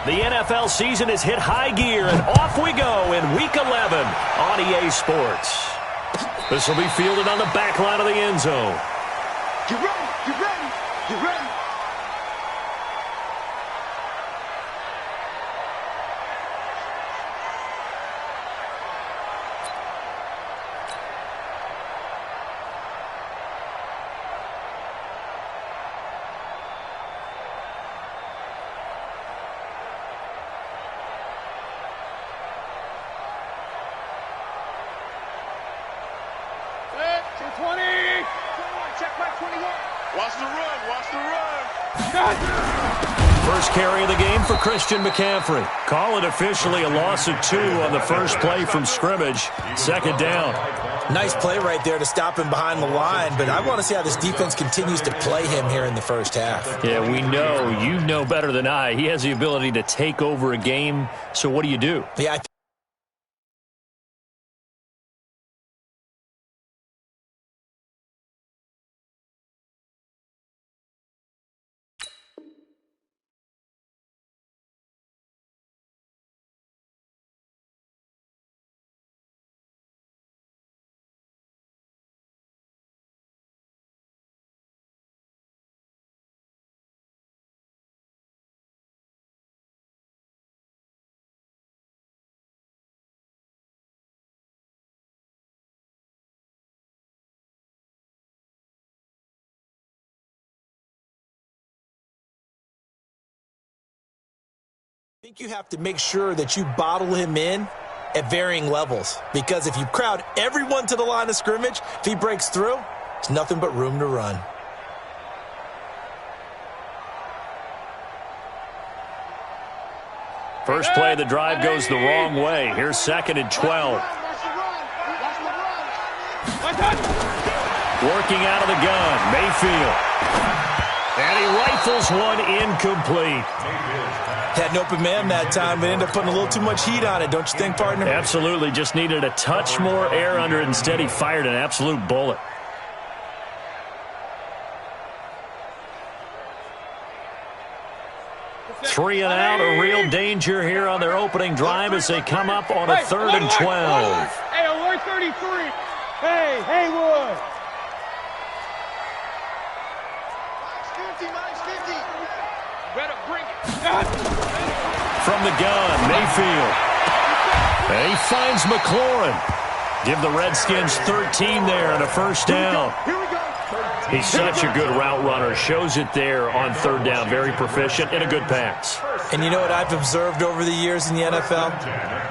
The NFL season has hit high gear, and off we go in Week 11 on EA Sports. This will be fielded on the back line of the end zone. Get ready, get ready, get ready. First carry of the game for Christian McCaffrey. Call it officially a loss of 2 on the first play from scrimmage. Second down. Nice play right there to stop him behind the line, but I want to see how this defense continues to play him here in the first half. Yeah, we know. You know better than I. He has the ability to take over a game, so what do you do? Yeah, I think you have to make sure that you bottle him in at varying levels, because if you crowd everyone to the line of scrimmage, if he breaks through, there's nothing but room to run. First play of the drive goes the wrong way. Here's 2nd and 12. Working out of the gun, Mayfield. And he rifles one incomplete. Had an open man that time, but ended up putting a little too much heat on it, don't you think, partner? Absolutely. Just needed a touch more air under it. Instead, he fired an absolute bullet. Three and out, a real danger here on their opening drive as they come up on a 3rd and 12. Hey, alert 33. Hey, Haywood. Better bring it. From the gun, Mayfield. And he finds McLaurin. Give the Redskins 13 there and a first down. He's such a good route runner. Shows it there on 3rd down. Very proficient and a good pass. And you know what I've observed over the years in the NFL?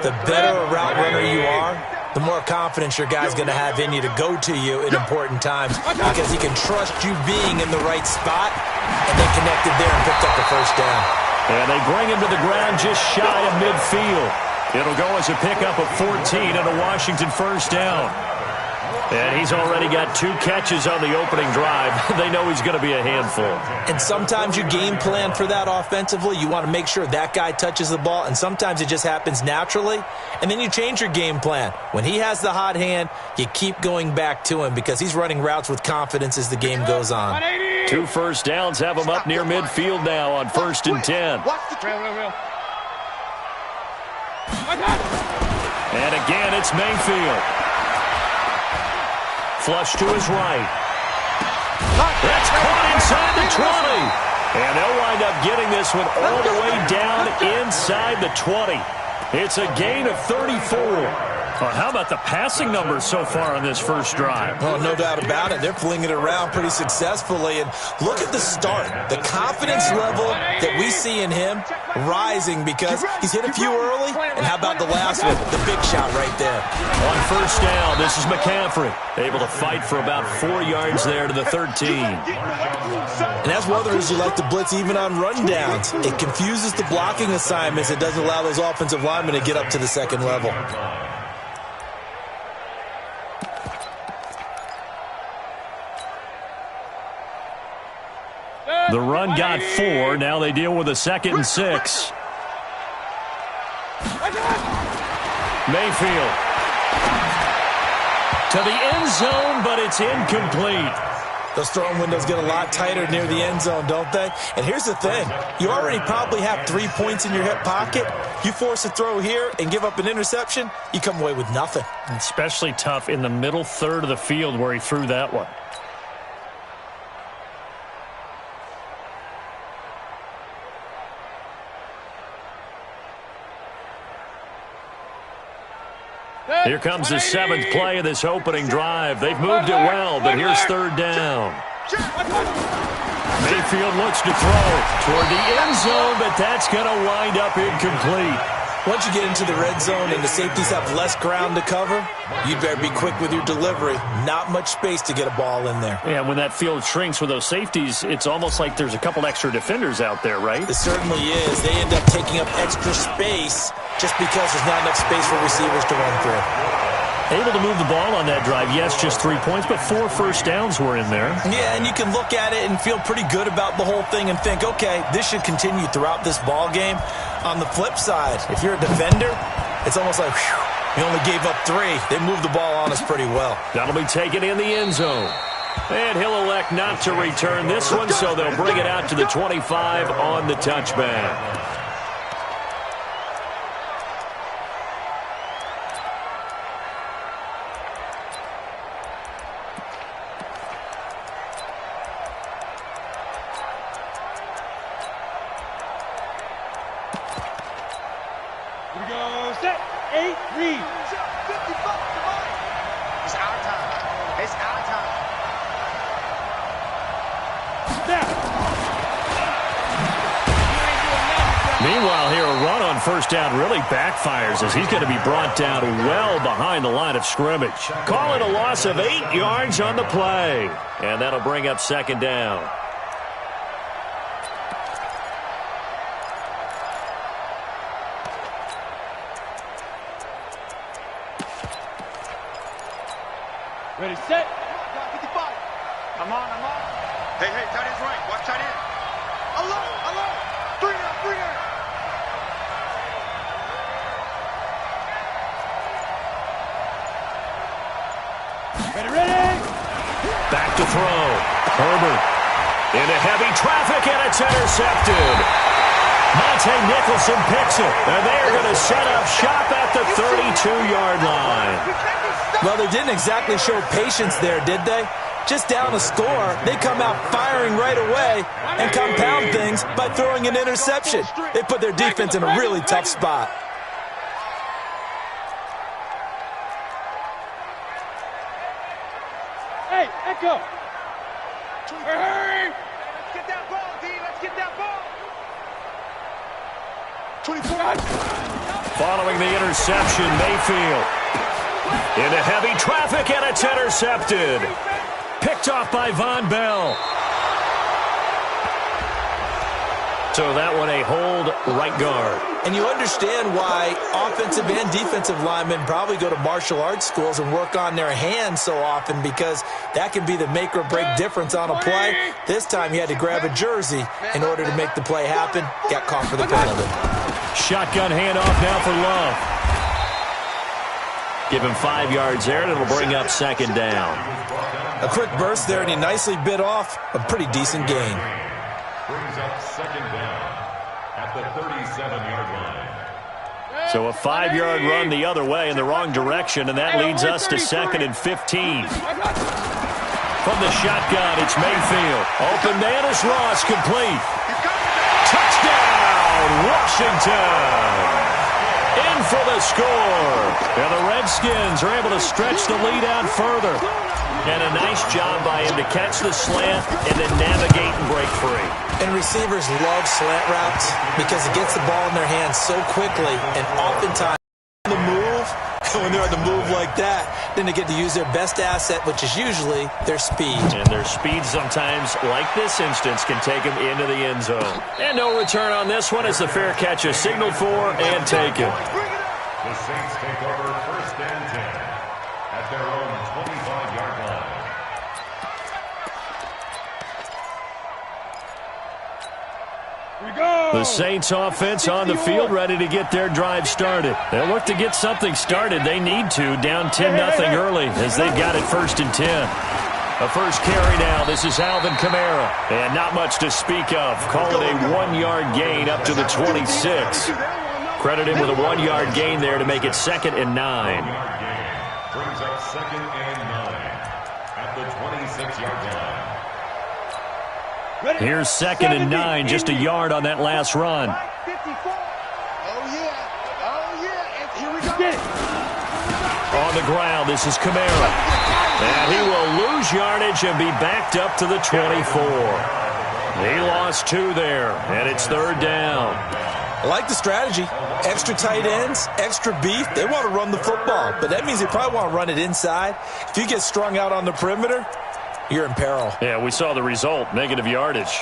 The better a route runner you are, the more confidence your guy's going to have in you to go to you in important times, because he can trust you being in the right spot, and they connected there and picked up the first down. And they bring him to the ground just shy of midfield. It'll go as a pickup of 14 and a Washington first down. And he's already got 2 catches on the opening drive. They know he's going to be a handful. And sometimes you game plan for that offensively. You want to make sure that guy touches the ball, and sometimes it just happens naturally. And then you change your game plan. When he has the hot hand, you keep going back to him because he's running routes with confidence as the game goes on. 2 first downs have him up near midfield now on 1st and 10. And again, it's Mayfield. Flush to his right. That's caught inside the 20. And they'll wind up getting this one all the way down inside the 20. It's a gain of 34. Well, how about the passing numbers so far on this first drive? Well, no doubt about it. They're flinging it around pretty successfully. And look at the start. The confidence level that we see in him rising because he's hit a few early. And how about the last one? The big shot right there. On first down, this is McCaffrey. Able to fight for about 4 yards there to the 13. And that's one of the reasons you like to blitz even on rundowns. It confuses the blocking assignments. It doesn't allow those offensive linemen to get up to the second level. The run got 4. Now they deal with a 2nd and 6. Mayfield to the end zone, but it's incomplete. Those throwing windows get a lot tighter near the end zone, don't they? And here's the thing. You already probably have 3 points in your hip pocket. You force a throw here and give up an interception, you come away with nothing. Especially tough in the middle third of the field where he threw that one. Here comes the 7th play of this opening drive. They've moved it well, but here's 3rd down. Mayfield looks to throw toward the end zone, but that's going to wind up incomplete. Once you get into the red zone and the safeties have less ground to cover, you'd better be quick with your delivery. Not much space to get a ball in there. Yeah, when that field shrinks with those safeties, it's almost like there's a couple extra defenders out there, right? It certainly is. They end up taking up extra space just because there's not enough space for receivers to run through. Able to move the ball on that drive. Yes, just 3 points, but 4 first downs were in there. Yeah, and you can look at it and feel pretty good about the whole thing and think, okay, this should continue throughout this ball game. On the flip side, if you're a defender, it's almost like, whew, we only gave up 3. They moved the ball on us pretty well. That'll be taken in the end zone. And he'll elect not to return this one, so they'll bring it out to the 25 on the touchback. Meanwhile, here a run on first down really backfires as he's going to be brought down well behind the line of scrimmage. Call it a loss of 8 yards on the play. And that'll bring up 2nd down. Ready, set. 55. I'm on. Hey, tight end's right. Watch tight end. Alone. 3 there. Ready. Back to throw. Herbert into heavy traffic, and it's intercepted. Monte Nicholson picks it, and they're going to set up shop at the 32-yard line. Well, they didn't exactly show patience there, did they? Just down a score, they come out firing right away and compound things by throwing an interception. They put their defense in a really tough spot. Hey, Echo. Hurry. Let's get that ball, D. Let's get that ball. 24. Following the interception, Mayfield into heavy traffic, and it's intercepted. Picked off by Von Bell. So that one a hold right guard. And you understand why offensive and defensive linemen probably go to martial arts schools and work on their hands so often, because that can be the make or break difference on a play. This time he had to grab a jersey in order to make the play happen. Got caught for the penalty. Shotgun handoff now for Love. Give him 5 yards there, and it'll bring up 2nd down. A quick burst there, and he nicely bit off a pretty decent gain. Brings up 2nd down at the 37-yard line. So a 5-yard run the other way in the wrong direction, and that leads us to 2nd and 15. From the shotgun, it's Mayfield. Open man is Ross, complete. Touchdown, Washington! In for the score. And the Redskins are able to stretch the lead out further. And a nice job by him to catch the slant and then navigate and break free. And receivers love slant routes because it gets the ball in their hands so quickly, and oftentimes the move, when they're on the move like that, then they get to use their best asset, which is usually their speed. And their speed sometimes, like this instance, can take them into the end zone. And no return on this one as the fair catch is signaled for and taken. The Saints take over 1st and 10 at their own 25-yard line. The Saints offense on the field, ready to get their drive started. They'll look to get something started. They need to, down 10-0 early as they've got it 1st and 10. A first carry now. This is Alvin Kamara. And not much to speak of. Call it a 1-yard gain up to the 26. Credit him with a 1-yard gain there to make it 2nd and 9. Brings up 2nd and 9 at the 26-yard line. Here's 2nd and 9, just a yard on that last run. Oh, yeah. Oh, yeah. And here we go. On the ground, this is Kamara. And he will lose yardage and be backed up to the 24. He lost 2 there, and it's 3rd down. I like the strategy. Extra tight ends, extra beef. They want to run the football, but that means they probably want to run it inside. If you get strung out on the perimeter, you're in peril. Yeah, we saw the result, negative yardage.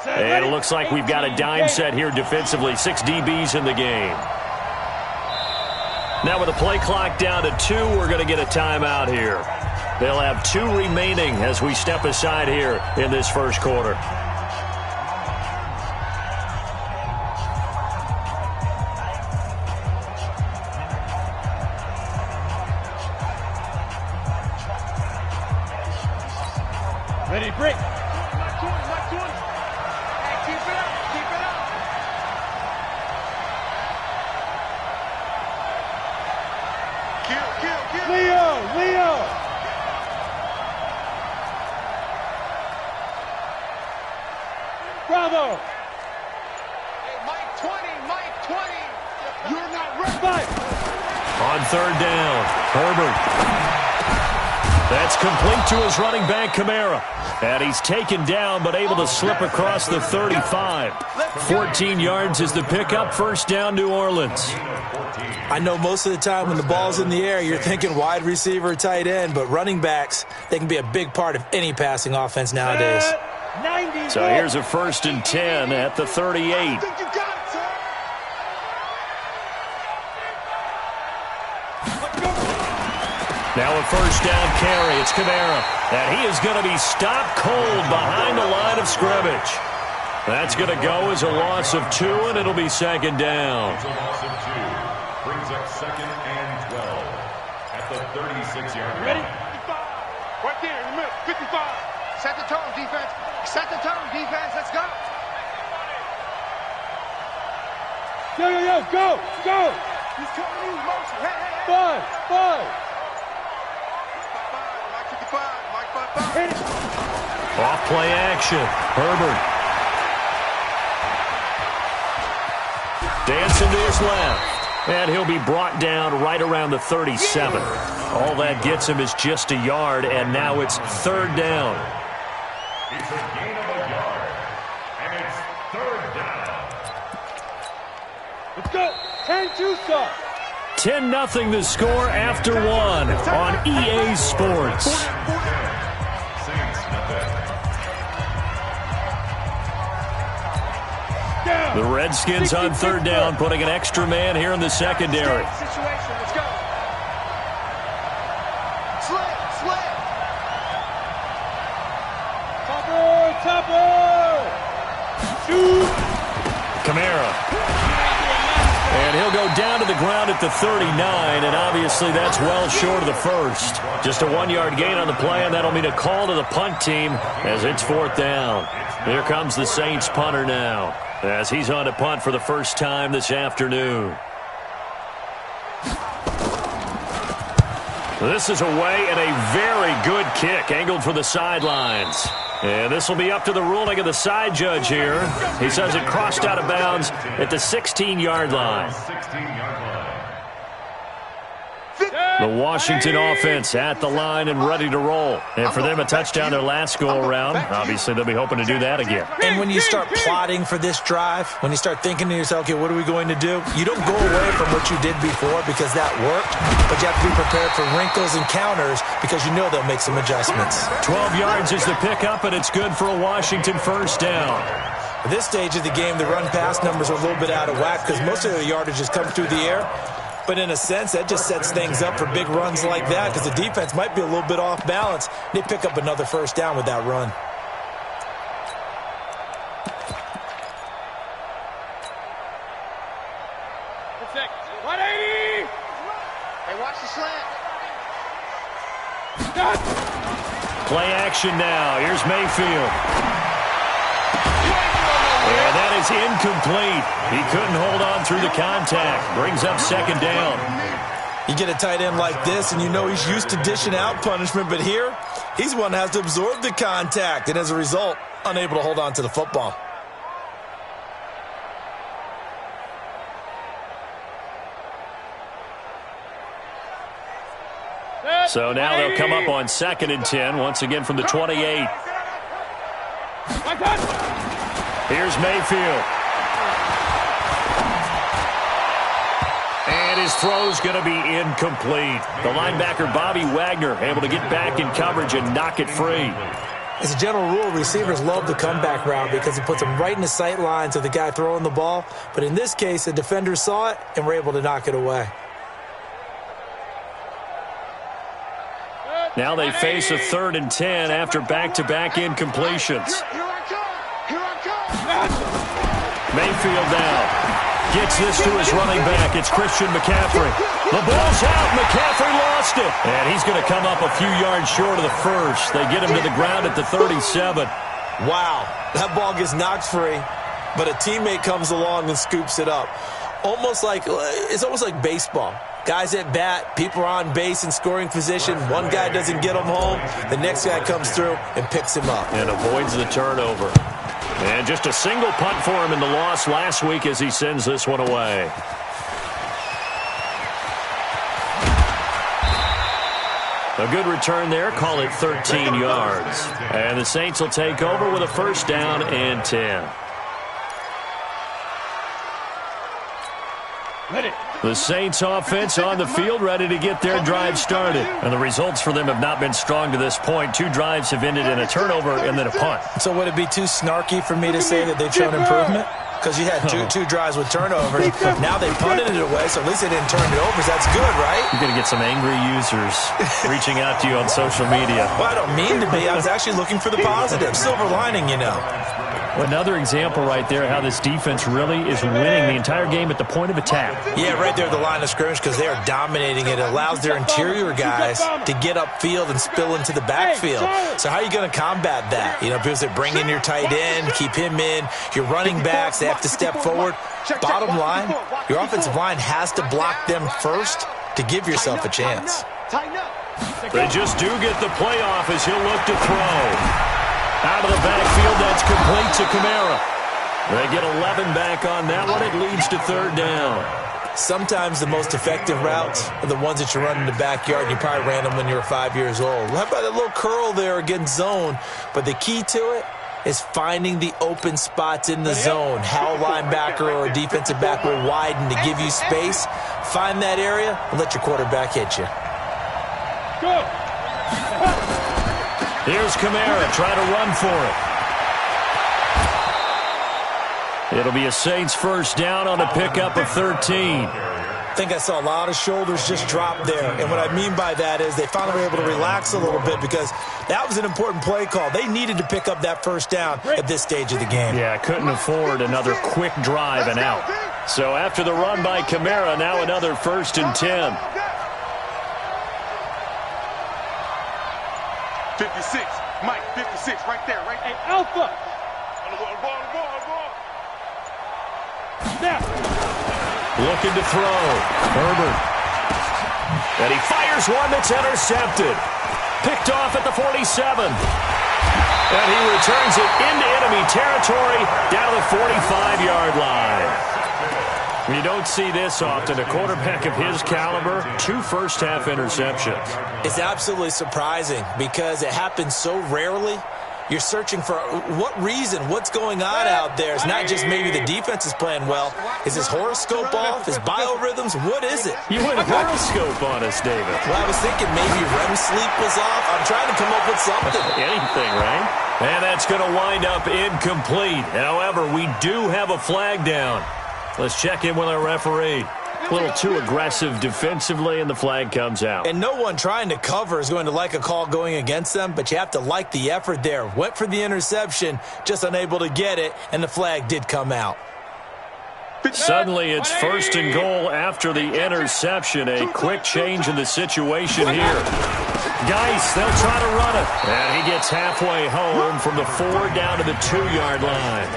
And it looks like we've got a dime set here defensively. 6 DBs in the game. Now with the play clock down to 2, we're going to get a timeout here. They'll have 2 remaining as we step aside here in this first quarter. Ready, break. Leo! Bravo! Hey, Mike 20! You're not ready! On 3rd down, Herbert. That's complete to his running back, Kamara. And he's taken down, but able to slip across the 35. 14 yards is the pickup. 1st down, New Orleans. I know most of the time when the ball's in the air, you're thinking wide receiver, tight end, but running backs, they can be a big part of any passing offense nowadays. So here's a 1st and 10 at the 38. I think you got it, sir. Now a 1st down carry. It's Kamara. And he is going to be stopped cold behind the line of scrimmage. That's going to go as a loss of 2, and it'll be 2nd down. It's a loss of 2. Brings up 2nd and 12 at the 36-yard line. Ready? 55. Right there in the middle. 55. Set the tone, defense. Set the tone, defense. Let's go. Go! He's coming in motion. Hey. 5. Mike 55. Mike 55. Hit it. Off play action. Herbert. Dancing to his left. And he'll be brought down right around the 37. All that gets him is just a yard, and now it's 3rd down. It's a gain of a yard, and it's 3rd down. Let's go. 10-2 stop. 10-0 the score after 1 on EA Sports. Saints nothing. The Redskins on 3rd down, putting an extra man here in the secondary. Situation. Let's go. Slip. Topper. Shoot. Kamara. And he'll go down to the ground at the 39, and obviously that's well short of the 1st. Just a 1-yard gain on the play, and that'll mean a call to the punt team as it's 4th down. Here comes the Saints punter now, as he's on to punt for the first time this afternoon. This is away, and a very good kick angled for the sidelines. And this will be up to the ruling of the side judge here. He says it crossed out of bounds at the 16-yard line. 16-yard line. The Washington offense at the line and ready to roll. And for them, a touchdown their last go-around. Obviously, they'll be hoping to do that again. And when you start plotting for this drive, when you start thinking to yourself, okay, what are we going to do? You don't go away from what you did before because that worked, but you have to be prepared for wrinkles and counters because you know they'll make some adjustments. 12 yards is the pickup, and it's good for a Washington 1st down. At this stage of the game, the run-pass numbers are a little bit out of whack because most of the yardage has come through the air. But in a sense, that just sets things up for big runs like that because the defense might be a little bit off balance. They pick up another first down with that run. Play action now. Here's Mayfield. And that is incomplete. He couldn't hold on through the contact. Brings up second down. You get a tight end like this, and you know he's used to dishing out punishment, but here, he's the one that has to absorb the contact, and as a result, unable to hold on to the football. So now they'll come up on 2nd and 10, once again from the 28. Here's Mayfield. And his throw's going to be incomplete. The linebacker, Bobby Wagner, able to get back in coverage and knock it free. As a general rule, receivers love the comeback route because it puts them right in the sight lines of the guy throwing the ball. But in this case, the defender saw it and were able to knock it away. Now they face a 3rd and 10 after back-to-back incompletions. Mayfield now gets this to his running back. It's Christian McCaffrey. The ball's out. McCaffrey lost it. And he's going to come up a few yards short of the first. They get him to the ground at the 37. Wow, that ball gets knocked free, but a teammate comes along and scoops it up. It's almost like baseball. Guys at bat, people are on base in scoring position. One guy doesn't get him home. The next guy comes through and picks him up. And avoids the turnover. And just a single punt for him in the loss last week as he sends this one away. A good return there. Call it 13 yards. And the Saints will take over with a first down and 10. The Saints offense on the field, ready to get their drive started. And the results for them have not been strong to this point. 2 drives have ended in a turnover and then a punt. So would it be too snarky for me to say that they've shown improvement? Because you had two drives with turnovers. Now they punted it away, so at least they didn't turn it over. So that's good, right? You're going to get some angry users reaching out to you on social media. Well, I don't mean to be. I was actually looking for the positive. Silver lining, you know. Well, another example right there how this defense really is winning the entire game at the point of attack. Yeah, right there at the line of scrimmage because they are dominating it. It allows their interior guys to get upfield and spill into the backfield. So how are you going to combat that? You know, people say bring in your tight end, keep him in. Your running backs, they have to step forward. Bottom line, your offensive line has to block them first to give yourself a chance. They just do get the playoff as he'll look to throw. Out of the backfield, that's complete to Kamara. They get 11 back on that one. It leads to 3rd down. Sometimes the most effective routes are the ones that you run in the backyard. You probably ran them when you were 5 years old. How about a little curl there against zone? But the key to it is finding the open spots in the zone. How a linebacker or a defensive back will widen to give you space. Find that area and let your quarterback hit you. Go! Here's Kamara trying to run for it. It'll be a Saints first down on a pickup of 13. I think I saw a lot of shoulders just drop there. And what I mean by that is they finally were able to relax a little bit because that was an important play call. They needed to pick up that first down at this stage of the game. Yeah, couldn't afford another quick drive and out. So after the run by Kamara, now another 1st and 10. 56, Mike, 56, right there, right there. Hey, Alpha! On the ball. Now! Looking to throw. Herbert. And he fires one that's intercepted. Picked off at the 47. And he returns it into enemy territory down to the 45-yard line. You don't see this often. A quarterback of his caliber, 2 first-half interceptions. It's absolutely surprising because it happens so rarely. You're searching for what reason, what's going on out there. It's not just maybe the defense is playing well. Is his horoscope off? His biorhythms? What is it? You went horoscope on us, David. Well, I was thinking maybe REM sleep was off. I'm trying to come up with something. Anything, right? And that's going to wind up incomplete. However, we do have a flag down. Let's check in with our referee. A little too aggressive defensively, and the flag comes out. And no one trying to cover is going to like a call going against them, but you have to like the effort there. Went for the interception, just unable to get it, and the flag did come out. Suddenly, it's 1st and goal after the interception. A quick change in the situation here. Geis, they'll try to run it. And he gets halfway home from the 4 down to the 2-yard line.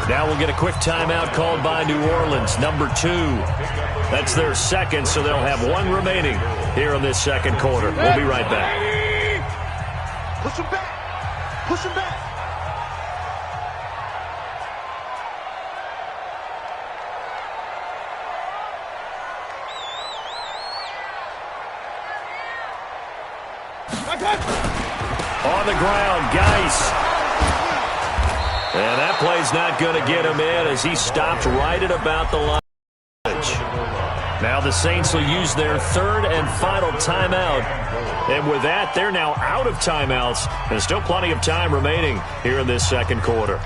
Now we'll get a quick timeout called by New Orleans, number 2. That's their second, so they'll have 1 remaining here in this second quarter. We'll be right back. Push him back. Push him back. On the ground, Geis. And that play's not going to get him in as he stopped right at about the line. Now the Saints will use their 3rd and final timeout. And with that, they're now out of timeouts. There's still plenty of time remaining here in this second quarter.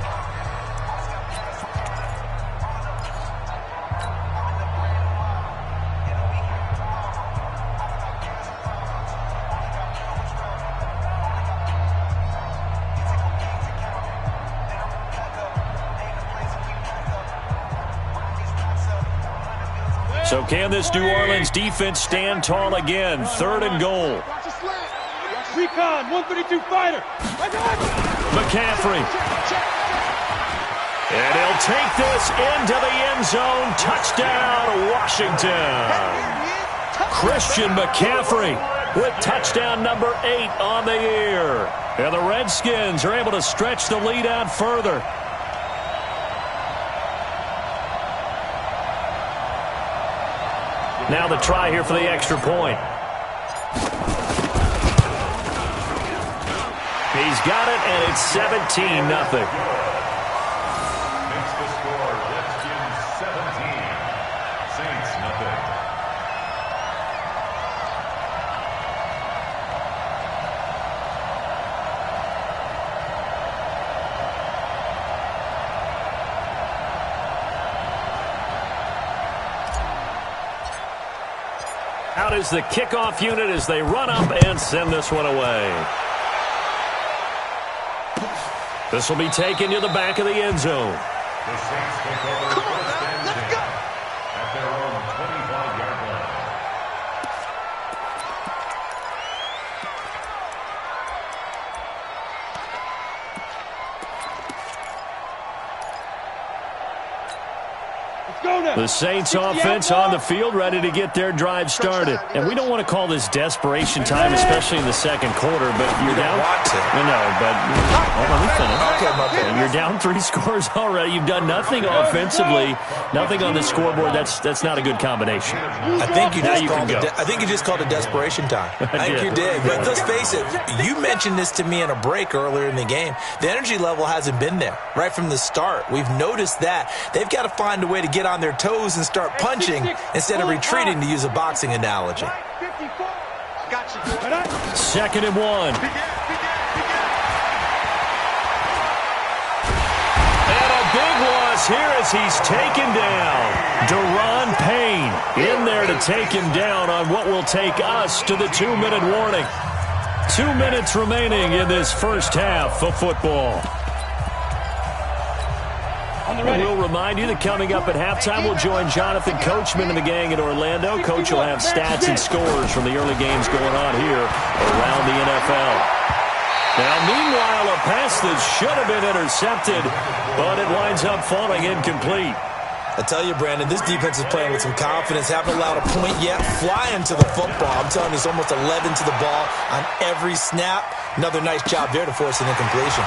So can this New Orleans defense stand tall again? 3rd and goal. Recon, 132 fighter. McCaffrey. And he'll take this into the end zone. Touchdown, Washington. Christian McCaffrey with touchdown number 8 on the year. And the Redskins are able to stretch the lead out further. Now the try here for the extra point. He's got it, and it's 17-0. Makes the score Redskins 17, Saints nothing. Out is the kickoff unit as they run up and send this one away. This will be taken to the back of the end zone. The Saints take over 1st and 10 at their own 25-yard line. The Saints offense on the field, ready to get their drive started. And we don't want to call this desperation time, especially in the second quarter, but you're down. No, but let me finish. Okay, and you're down 3 scores already. You've done nothing offensively, nothing on the scoreboard. That's not a good combination. I think you just called it desperation time. I think you did. But let's face it, you mentioned this to me in a break earlier in the game. The energy level hasn't been there right from the start. We've noticed that. They've got to find a way to get on their toes and start punching instead of retreating, to use a boxing analogy. 2nd and 1. And a big loss here as he's taken down. Deron Payne in there to take him down on what will take us to the 2-minute warning. 2 minutes remaining in this first half of football. We'll remind you that coming up at halftime, we'll join Jonathan Coachman and the gang in Orlando. Coach will have stats and scores from the early games going on here around the NFL. Now, meanwhile, a pass that should have been intercepted, but it winds up falling incomplete. I tell you, Brandon, this defense is playing with some confidence. Haven't allowed a point yet. Flying to the football. I'm telling you, it's almost 11 to the ball on every snap. Another nice job there to force an incompletion.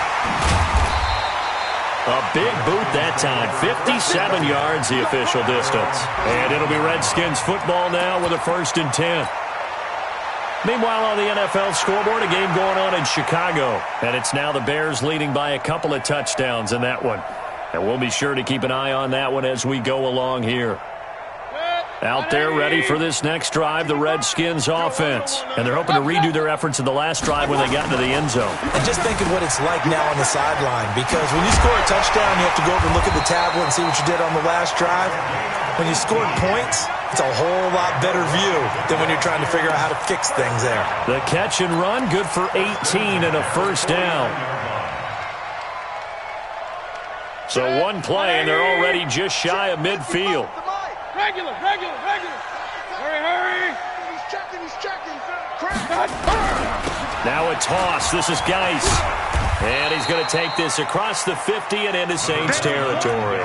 A big boot that time. 57 yards, the official distance. And it'll be Redskins football now with a 1st and 10. Meanwhile, on the NFL scoreboard, a game going on in Chicago. And it's now the Bears leading by a couple of touchdowns in that one. And we'll be sure to keep an eye on that one as we go along here. Out there ready for this next drive, the Redskins offense. And they're hoping to redo their efforts in the last drive when they got into the end zone. And just think of what it's like now on the sideline, because when you score a touchdown, you have to go over and look at the tablet and see what you did on the last drive. When you scored points, It's a whole lot better view than when you're trying to figure out how to fix things there. The catch and run, good for 18 and a first down. So one play, and they're already just shy of midfield. Regular. Hurry. He's checking. Now a toss. This is Geis. And he's going to take this across the 50 and into Saints territory.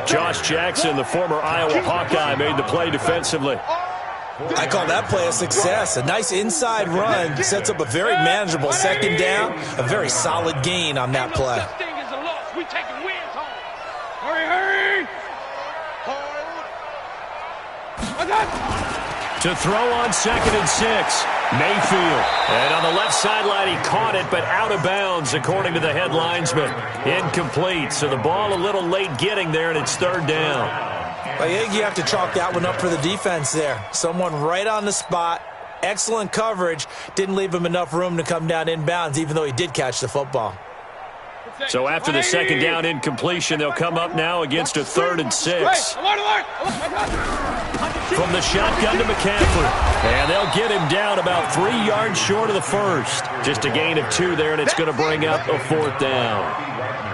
Josh Jackson, the former Iowa Hawkeye, made the play defensively. I call that play a success. A nice inside run sets up a very manageable second down. A very solid gain on that play. We taking wins home. Hurry. To throw on 2nd and 6, Mayfield. And on the left sideline, he caught it, but out of bounds, according to the head linesman. Incomplete, so the ball a little late getting there, and it's 3rd down. I think you have to chalk that one up for the defense there. Someone right on the spot. Excellent coverage. Didn't leave him enough room to come down inbounds, even though he did catch the football. So after the 2nd down incompletion, they'll come up now against a 3rd and 6. From the shotgun to McCaffrey. And they'll get him down about 3 yards short of the first. Just a gain of 2 there, and it's going to bring up a 4th down.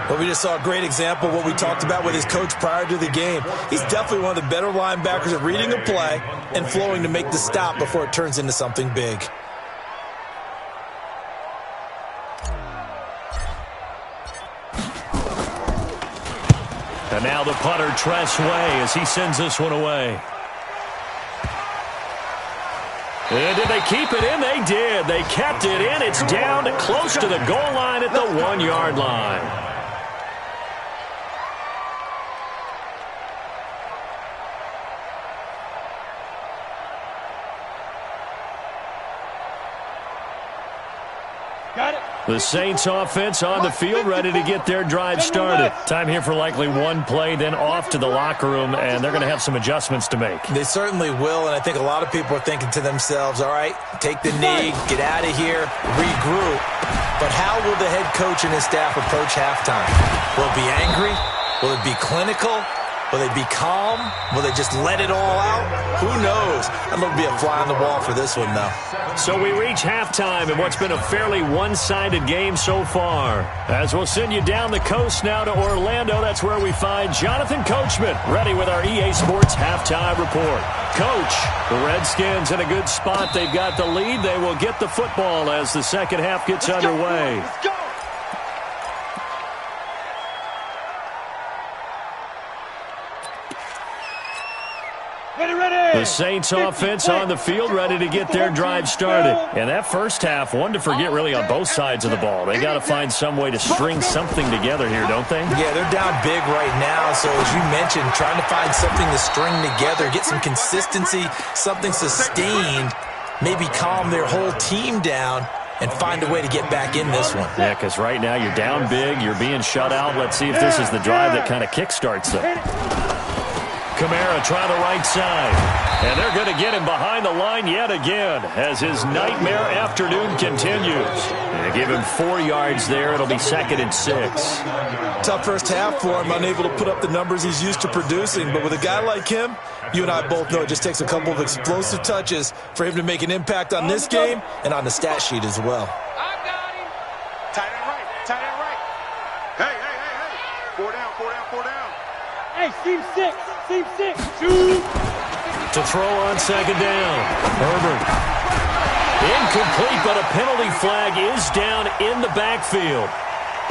Well, we just saw a great example of what we talked about with his coach prior to the game. He's definitely one of the better linebackers at reading a play and flowing to make the stop before it turns into something big. And now the punter, Tress Way, as he sends this one away. And did they keep it in? They did. They kept it in. It's down close to the goal line at the 1-yard line. Got it. The Saints offense on the field, ready to get their drive started. Time here for likely one play, then off to the locker room, and they're going to have some adjustments to make. They certainly will, and I think a lot of people are thinking to themselves, all right, take the knee, get out of here, regroup. But how will the head coach and his staff approach halftime? Will it be angry? Will it be clinical? Will they be calm? Will they just let it all out? Who knows? I'd love to be a fly on the wall for this one, though. So we reach halftime in what's been a fairly one-sided game so far. As we'll send you down the coast now to Orlando, that's where we find Jonathan Coachman, ready with our EA Sports halftime report. Coach, the Redskins in a good spot. They've got the lead. They will get the football as the second half gets underway. Let's go. Ready. The Saints offense on the field, ready to get their drive started. And that first half, one to forget really on both sides of the ball. They got to find some way to string something together here, don't they? Yeah, they're down big right now. So as you mentioned, trying to find something to string together, get some consistency, something sustained, maybe calm their whole team down and find a way to get back in this one. Yeah, because right now you're down big, you're being shut out. Let's see if this is the drive that kind of kickstarts them. Kamara trying the right side. And they're going to get him behind the line yet again as his nightmare afternoon continues. They give him 4 yards there. It'll be 2nd and 6. Tough first half for him, unable to put up the numbers he's used to producing. But with a guy like him, you and I both know it just takes a couple of explosive touches for him to make an impact on this game and on the stat sheet as well. I got him. Tight end right. Hey. 4 down. Hey, seam 6. Shoot. To throw on 2nd down. Herbert. Incomplete, but a penalty flag is down in the backfield.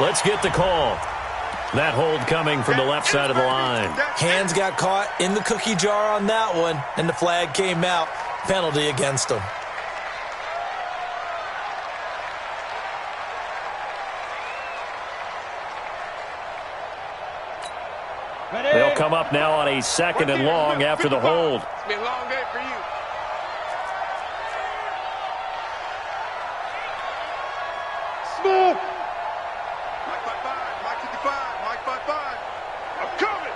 Let's get the call. That hold coming from the left side of the line. Hands got caught in the cookie jar on that one, and the flag came out. Penalty against him. They'll come up now on a 2nd and long after the hold. It's been a long day for you. Smooth. Mike 55. I'm coming.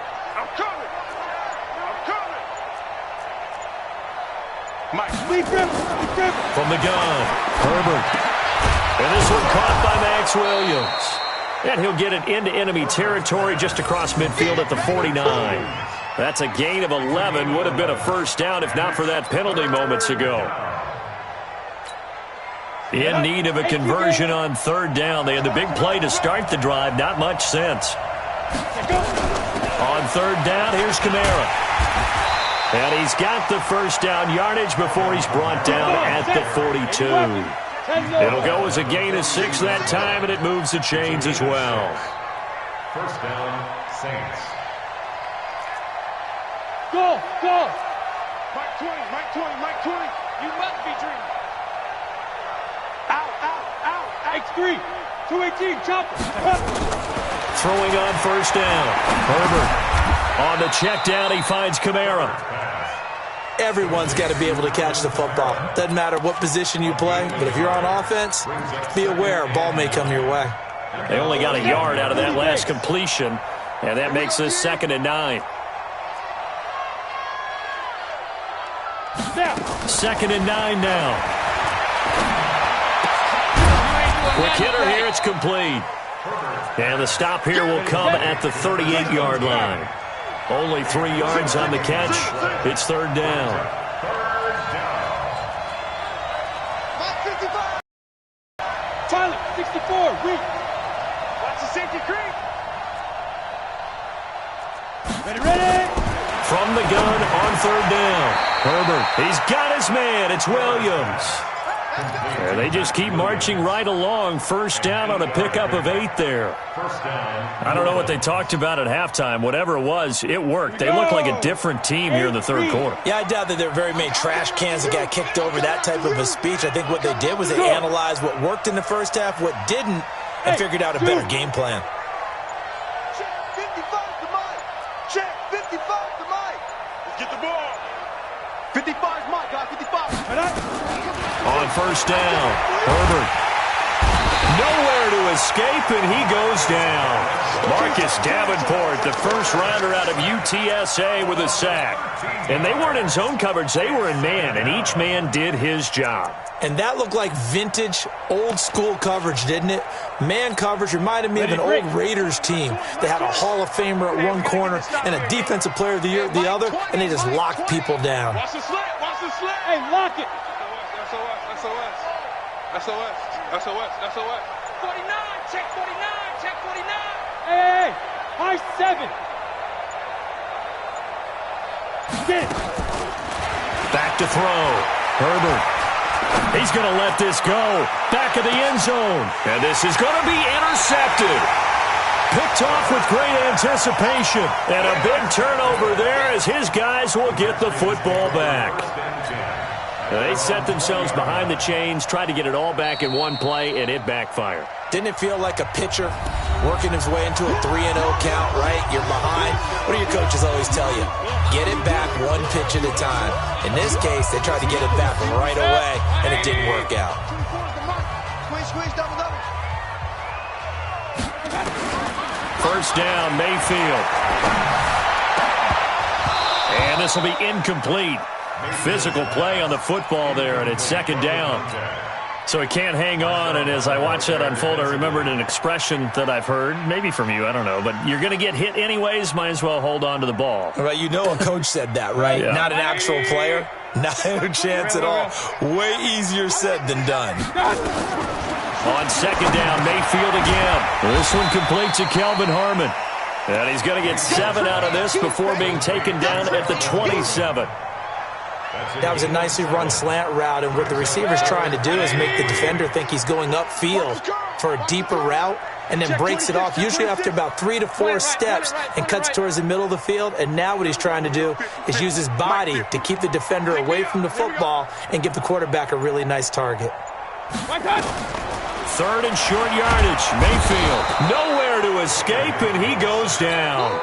Mike. Big grip. From the gun, Herbert. And this one caught by Max Williams. And he'll get it into enemy territory just across midfield at the 49. That's a gain of 11. Would have been a first down if not for that penalty moments ago. In need of a conversion on third down. They had the big play to start the drive. Not much sense. On third down, here's Kamara. And he's got the first down yardage before he's brought down at the 42. It'll go as a gain of 6 that time, and it moves the chains as well. First down, Saints. Go, go. Mike 20, Mike 20, Mike 20. You must be dreaming. Out, out, out, out. X3, 218, chopper. Throwing on first down. Herbert on the check down. He finds Kamara. Everyone's got to be able to catch the football. Doesn't matter what position you play, but if you're on offense, be aware a ball may come your way. They only got a yard out of that last completion, and that makes this 2nd and 9. 2nd and 9 now. Quick hitter here, it's complete. And the stop here will come at the 38-yard line. Only 3 yards on the catch. It's third down. Pilot, 64, weak. Watch the safety creep. Ready, ready. From the gun on third down. Herbert, he's got his man. It's Williams. And they just keep marching right along. First down on a pickup of 8 there. I don't know what they talked about at halftime. Whatever it was, it worked. They look like a different team here in the third quarter. Yeah, I doubt that there were very many trash cans that got kicked over, that type of a speech. I think what they did was they analyzed what worked in the first half, what didn't, and figured out a better game plan. Check 55 to Mike. Check 55 to Mike. Let's get the ball. 55 is Mike, guys. 55. On first down, Herbert. Nowhere to escape, and he goes down. Marcus Davenport, the first rounder out of UTSA with a sack. And they weren't in zone coverage, they were in man, and each man did his job. And that looked like vintage, old-school coverage, didn't it? Man coverage reminded me of an old Raiders team. They had a Hall of Famer at one corner and a Defensive Player of the Year at the other, and they just locked people down. Watch the slant. Watch the slant. Hey, lock it. SOS. SOS. SOS. SOS. 49. Check 49. Check 49. Hey, high 7. Get it. Back to throw. Herbert. He's going to let this go. Back of the end zone. And this is going to be intercepted. Picked off with great anticipation. And a big turnover there as his guys will get the football back. They set themselves behind the chains, tried to get it all back in one play, and it backfired. Didn't it feel like a pitcher working his way into a 3-0 count, right? You're behind. What do your coaches always tell you? Get it back one pitch at a time. In this case, they tried to get it back right away, and it didn't work out. Squeeze, double. First down, Mayfield. And this will be incomplete. Physical play on the football there, and it's second down. So he can't hang on, and as I watch that unfold, I remembered an expression that I've heard, maybe from you, I don't know, but you're going to get hit anyways, might as well hold on to the ball. Right, you know a coach said that, right? Yeah. Not an actual player. Not a chance at all. Way easier said than done. On second down, Mayfield again. This one complete to Kelvin Harmon. And he's going to get 7 out of this before being taken down at the 27. That was a nicely run slant route, and what the receiver's trying to do is make the defender think he's going upfield for a deeper route and then breaks it off, usually after about 3 to 4 steps, and cuts towards the middle of the field. And now what he's trying to do is use his body to keep the defender away from the football and give the quarterback a really nice target. Third and short yardage. Mayfield nowhere to escape, and he goes down.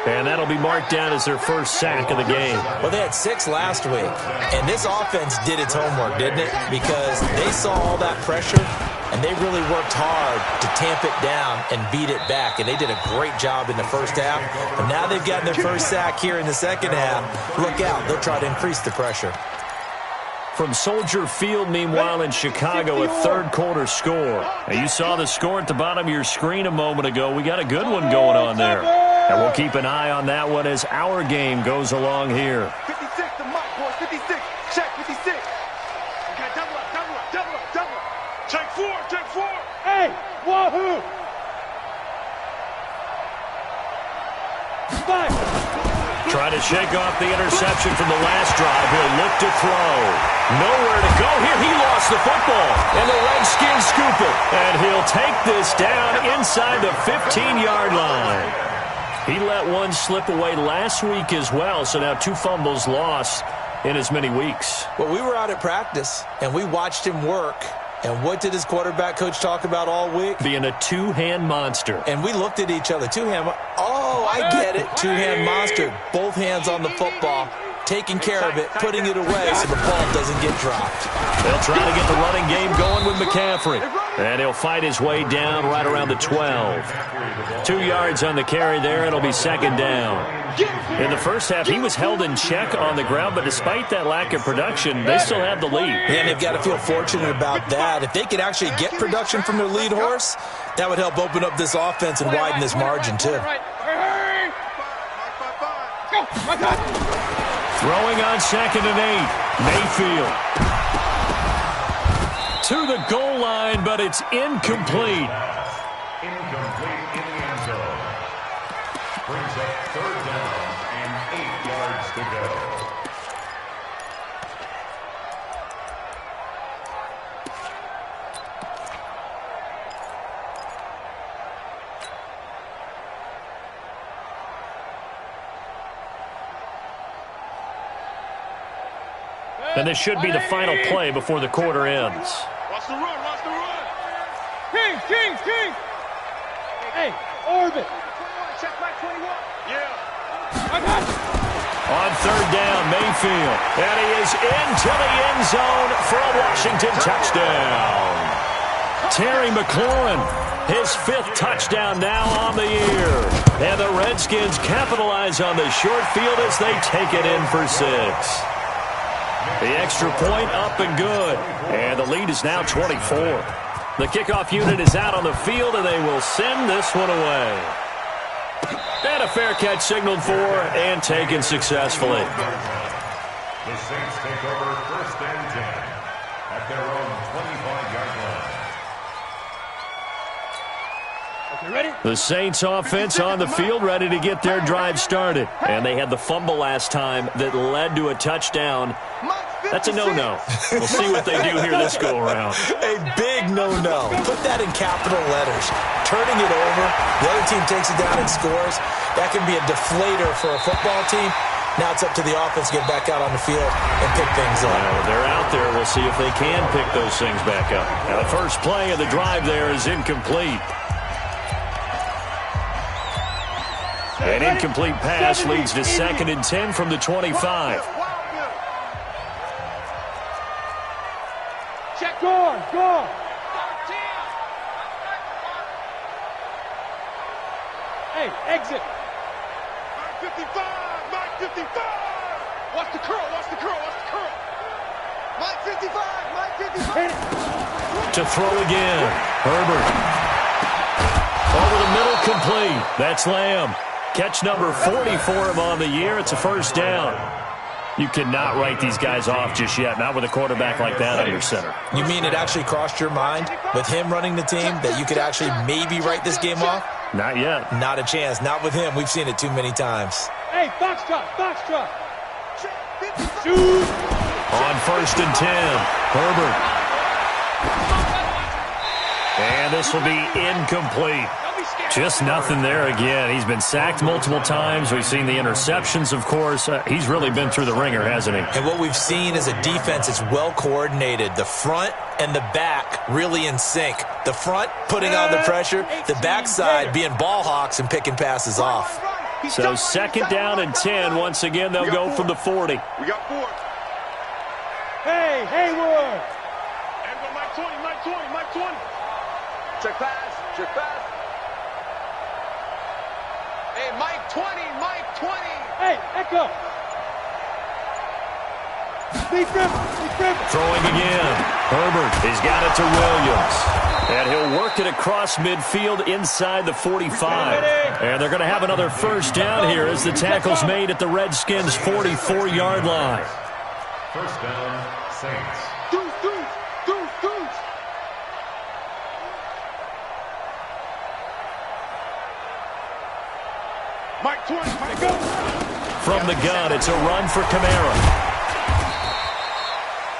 And that'll be marked down as their first sack of the game. Well, they had 6 last week, and this offense did its homework, didn't it? Because they saw all that pressure, and they really worked hard to tamp it down and beat it back. And they did a great job in the first half. And now they've gotten their first sack here in the second half. Look out. They'll try to increase the pressure. From Soldier Field, meanwhile, in Chicago, a third-quarter score. Now, you saw the score at the bottom of your screen a moment ago. We got a good one going on there. And we'll keep an eye on that one as our game goes along here. 56 to Mike, boys. 56. Check 56. Okay, double up, double up, double up, double up. Check 4, check 4. Hey, wahoo! 5. Trying to shake off the interception from the last drive. He'll look to throw. Nowhere to go here. He lost the football. And the Redskins scoop it. And he'll take this down inside the 15-yard line. He let one slip away last week as well, so now 2 fumbles lost in as many weeks. Well, we were out at practice, and we watched him work. And what did his quarterback coach talk about all week? Being a two-hand monster. And we looked at each other. Oh, I get it. Two-hand monster. Both hands on the football, taking care of it, putting it away so the ball doesn't get dropped. They'll try to get the running game going with McCaffrey. And he'll fight his way down right around the 12. 2 yards on the carry there. It'll be second down. In the first half, he was held in check on the ground, but despite that lack of production, they still have the lead. And they've got to feel fortunate about that. If they could actually get production from their lead horse, that would help open up this offense and widen this margin, too. Throwing on 2nd and 8. Mayfield. To the goal line, but it's incomplete. Incomplete in the end zone. Brings up 3rd down and 8 yards to go. And this should be the final play before the quarter ends. Watch the run, watch the run. King. Hey, orbit. Check back 21. Yeah. I got it. On 3rd down, Mayfield. And he is into the end zone for a Washington touchdown. Terry McLaurin, his 5th touchdown now on the year. And the Redskins capitalize on the short field as they take it in for 6. The extra point up and good. And the lead is now 24. The kickoff unit is out on the field, and they will send this one away. And a fair catch signaled for and taken successfully. The Saints take over 1st and 10 at their own 25-yard line. Okay, ready? The Saints offense on the field, ready to get their drive started. And they had the fumble last time that led to a touchdown. That's a no-no. We'll see what they do here this go-around. A big no-no. Put that in capital letters. Turning it over, the other team takes it down and scores. That can be a deflator for a football team. Now it's up to the offense to get back out on the field and pick things up. Well, they're out there. We'll see if they can pick those things back up. Now, the first play of the drive there is incomplete. An incomplete pass leads to 2nd and 10 from the 25. Check. Go. Hey, exit. Mike 55. Mike 55. Watch the curl. Mike 55. Mike 55. Hit it. To throw again. Herbert. Over the middle, complete. That's Lamb. Catch number 44 on the year. It's a 1st down. You cannot write these guys off just yet, not with a quarterback like that under center. You mean it actually crossed your mind with him running the team that you could actually maybe write this game off? Not yet. Not a chance. Not with him. We've seen it too many times. Hey, box truck. Shoot. On 1st and 10, Herbert. And this will be incomplete. Just nothing there again. He's been sacked multiple times. We've seen the interceptions, of course. He's really been through the ringer, hasn't he? And what we've seen is a defense that's well coordinated. The front and the back really in sync. The front putting on the pressure. The backside being ball hawks and picking passes off. So 2nd down and 10. Once again, they'll go from the 40. We got 4. Hey, Haywood. And Mike 20. Check pass. Hey, Mike 20. Hey, echo. Deep dribble. Throwing again. Herbert, he's got it to Williams. And he'll work it across midfield inside the 45. And they're going to have another first down here as the tackle's made at the Redskins' 44-yard line. First down, Saints. Deuce. Mike 20, Mike, go. From the gun, it's a run for Kamara.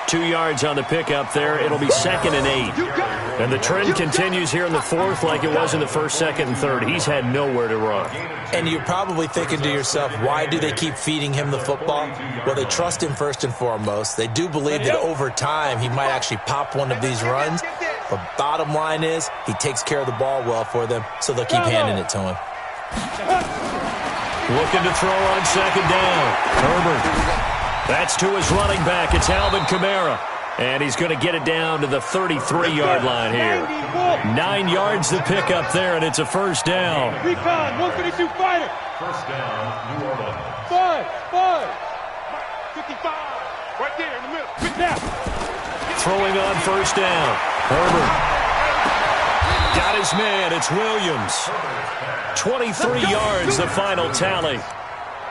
2 yards on the pickup there. It'll be 2nd and 8. And the trend continues here in the fourth like it was in the first, second, and third. He's had nowhere to run. And you're probably thinking to yourself, why do they keep feeding him the football? Well, they trust him first and foremost. They do believe that over time he might actually pop one of these runs. But bottom line is he takes care of the ball well for them, so they'll keep handing it to him. Looking to throw on second down. Herbert. That's to his running back. It's Alvin Kamara. And he's going to get it down to the 33-yard line here. 9 yards to pick up there, and it's a first down. Recon, 152 fighter. First down, New Orleans. 5. 55. Right there in the middle. Quick now. Throwing on first down. Herbert. Got his man. It's Williams. 23 yards, the final tally.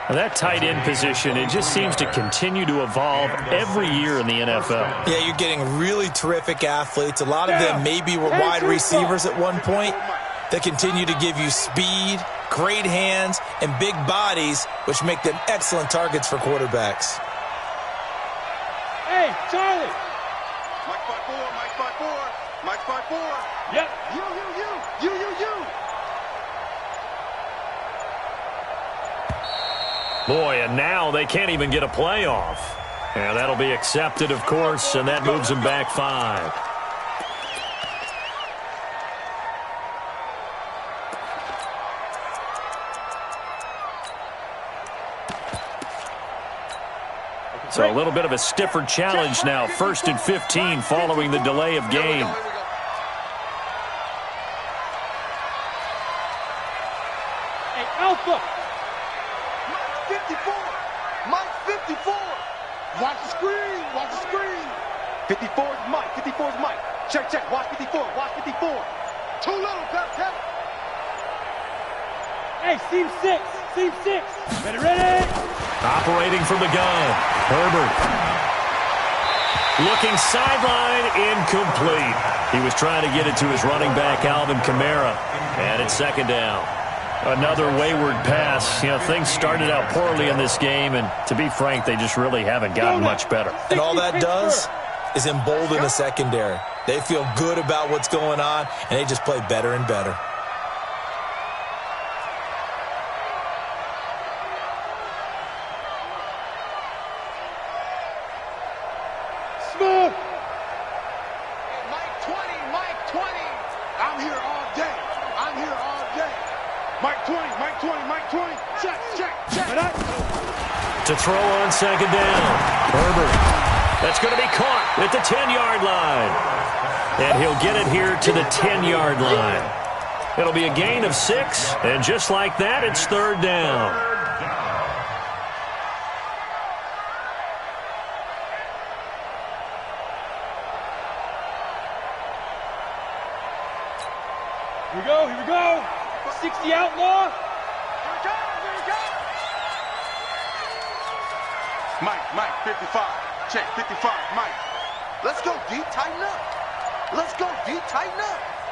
And that tight end position, it just seems to continue to evolve every year in the NFL. Yeah, you're getting really terrific athletes. A lot of them maybe were wide receivers at one point. They continue to give you speed, great hands, and big bodies, which make them excellent targets for quarterbacks. Hey, Charlie. Mike 5'4", Mike 5'4". Yep. You. Boy, and now they can't even get a playoff. And that'll be accepted, of course, and that moves them back 5. So a little bit of a stiffer challenge now. 1st and 15 following the delay of game. Hey, Alpha. Mike 54. Watch the screen. 54 is Mike. Check. Watch 54. 2 little, tap. Hey, seam 6. Ready. Operating from the gun. Herbert. Looking sideline, incomplete. He was trying to get it to his running back, Alvin Kamara. And it's 2nd down. Another wayward pass. You know, things started out poorly in this game, and to be frank, they just really haven't gotten much better. And all that does is embolden the secondary. They feel good about what's going on, and they just play better and better. Smooth. Mike 20. I'm here all day. Mike 20. Check. To throw on second down. Herbert. That's going to be caught at the 10-yard line. And he'll get it here to the 10-yard line. It'll be a gain of 6, and just like that, it's 3rd down. Here we go. 60 outlaw. Mike 55. Check 55. Mike. Let's go deep, tighten up.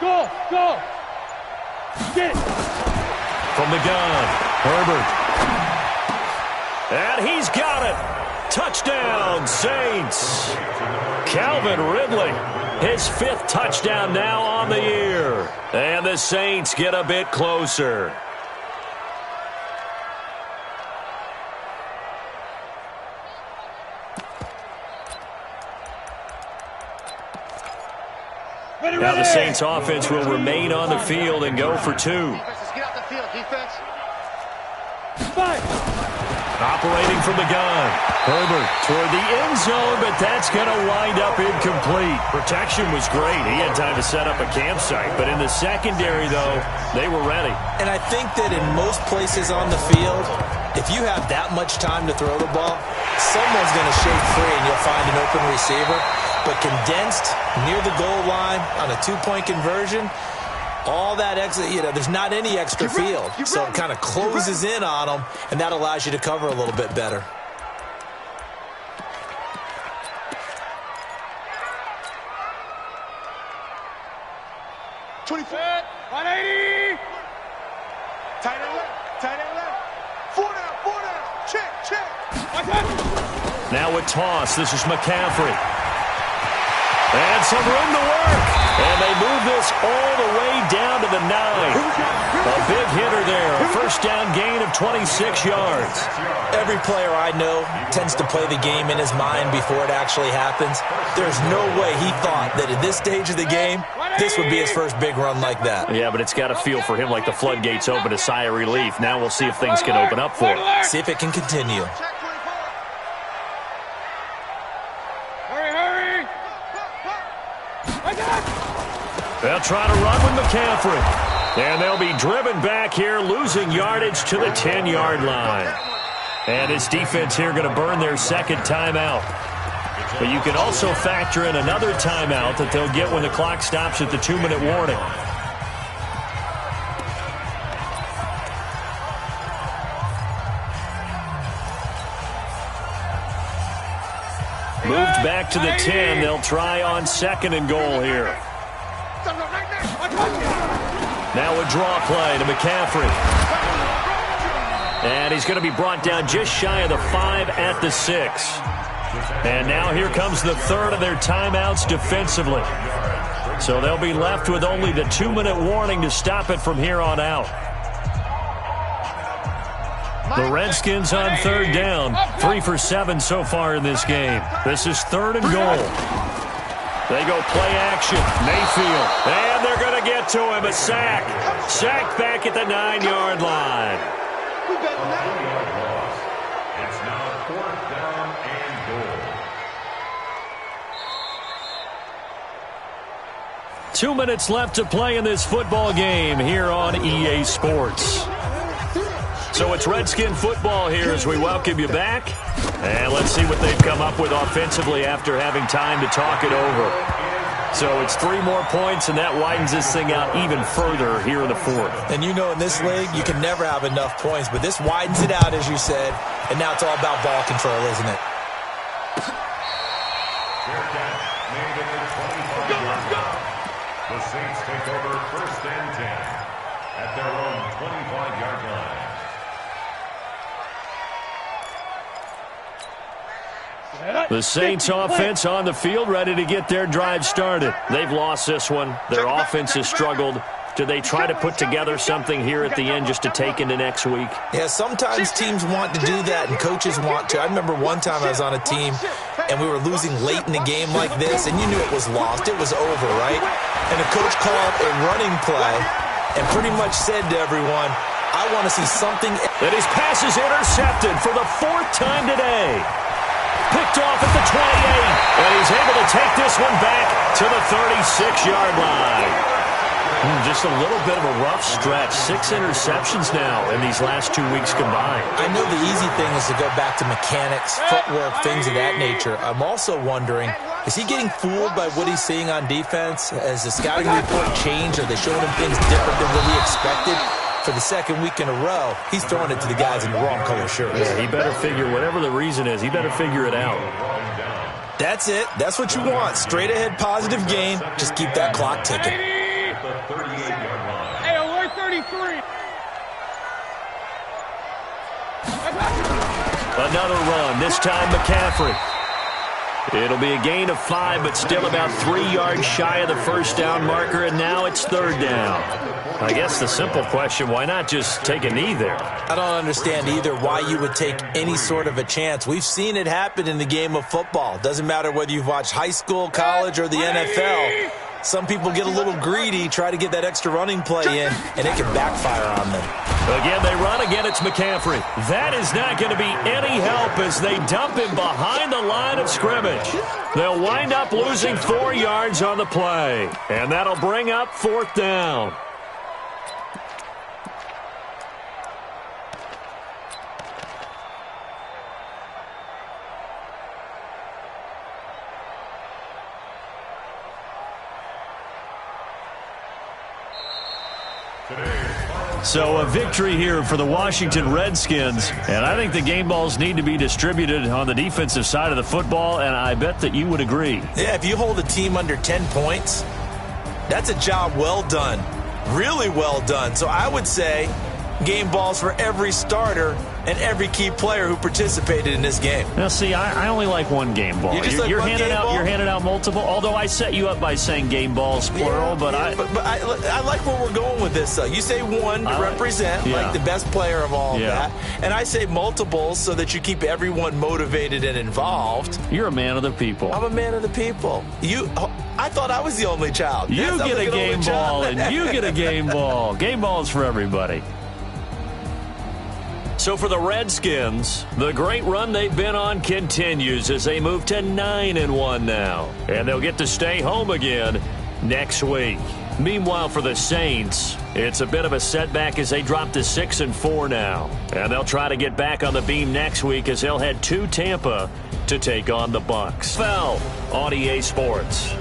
Go. Get it. From the gun, Herbert. And he's got it. Touchdown, Saints. Calvin Ridley, his 5th touchdown now on the year. And the Saints get a bit closer. Now the Saints offense will remain on the field and go for 2. Get out the field, defense. 5. Operating from the gun. Herbert toward the end zone, but that's going to wind up incomplete. Protection was great. He had time to set up a campsite, but in the secondary, though, they were ready. And I think that in most places on the field, if you have that much time to throw the ball, someone's going to shake free and you'll find an open receiver. but condensed near the goal line on a two-point conversion, all that extra, there's not any extra field. So it kind of closes in on them, and that allows you to cover a little bit better. Set. 180. Tight end left. 4 down. Check. Now a toss. This is McCaffrey. And some room to work. And they move this all the way down to the 9. A big hitter there. A first down gain of 26 yards. Every player I know tends to play the game in his mind before it actually happens. There's no way he thought that at this stage of the game, this would be his first big run like that. Yeah, but it's got to feel for him like the floodgates open, a sigh of relief. Now we'll see if things can open up for him. See if it can continue. Hurry. They'll try to run with McCaffrey. And they'll be driven back here, losing yardage to the 10-yard line. And his defense here going to burn their second timeout. But you can also factor in another timeout that they'll get when the clock stops at the 2-minute warning. Moved back to the 10. They'll try on 2nd and goal here. Now a draw play to McCaffrey. And he's going to be brought down just shy of the 5 at the 6. And now here comes the third of their timeouts defensively. So they'll be left with only the 2-minute warning to stop it from here on out. The Redskins on 3rd down. 3 for 7 so far in this game. This is 3rd and goal. They go play action. Mayfield. And they're going to get to him. A sack. Sack back at the 9-yard line. It's now 4th down and goal. 2 minutes left to play in this football game here on EA Sports. So it's Redskin football here as we welcome you back. And let's see what they've come up with offensively after having time to talk it over. So it's 3 more points, and that widens this thing out even further here in the 4th. And you know in this league, you can never have enough points, but this widens it out, as you said, and now it's all about ball control, isn't it? The Saints take over 1st and 10 at their own 25-yard line. The Saints offense on the field, ready to get their drive started. They've lost this one. Their offense has struggled. Do they try to put together something here at the end just to take into next week? Yeah, sometimes teams want to do that and coaches want to. I remember one time I was on a team and we were losing late in the game like this, and you knew it was lost. It was over, right? And the coach called a running play and pretty much said to everyone, I want to see something. And his pass is intercepted for the 4th time today. Picked off at the 28, and he's able to take this one back to the 36-yard line. Just a little bit of a rough stretch. 6 interceptions now in these last 2 weeks combined. I know the easy thing is to go back to mechanics, footwork, things of that nature. I'm also wondering, is he getting fooled by what he's seeing on defense? Has the scouting report changed? Are they showing him things different than what he expected? For the 2nd week in a row, he's throwing it to the guys in the wrong color shirts. Yeah, he better figure, whatever the reason is, he better figure it out. That's it. That's what you want. Straight ahead positive gain. Just keep that clock ticking. Hey, alert 33. Another run, this time McCaffrey. It'll be a gain of 5, but still about 3 yards shy of the first down marker, and now it's 3rd down. I guess the simple question, why not just take a knee there? I don't understand either why you would take any sort of a chance. We've seen it happen in the game of football. Doesn't matter whether you've watched high school, college, or the NFL. Some people get a little greedy, try to get that extra running play in, and it can backfire on them. Again, they run. Again, it's McCaffrey. That is not going to be any help as they dump him behind the line of scrimmage. They'll wind up losing 4 yards on the play, and that'll bring up 4th down. So a victory here for the Washington Redskins, and I think the game balls need to be distributed on the defensive side of the football, and I bet that you would agree. Yeah, if you hold a team under 10 points, that's a job well done, really well done. So I would say game balls for every starter and every key player who participated in this game. Now, see, I only like one game ball. You're handing out multiple, although I set you up by saying game balls, plural, but I like where we're going with this, though. You say one to represent, like the best player of all of that, and I say multiples so that you keep everyone motivated and involved. You're a man of the people. I'm a man of the people. I thought I was the only child. You get a game ball, and you get a game ball. Game balls for everybody. So for the Redskins, the great run they've been on continues as they move to 9-1 now. And they'll get to stay home again next week. Meanwhile, for the Saints, it's a bit of a setback as they drop to 6-4 now. And they'll try to get back on the beam next week as they'll head to Tampa to take on the Bucs. Fell on EA Sports.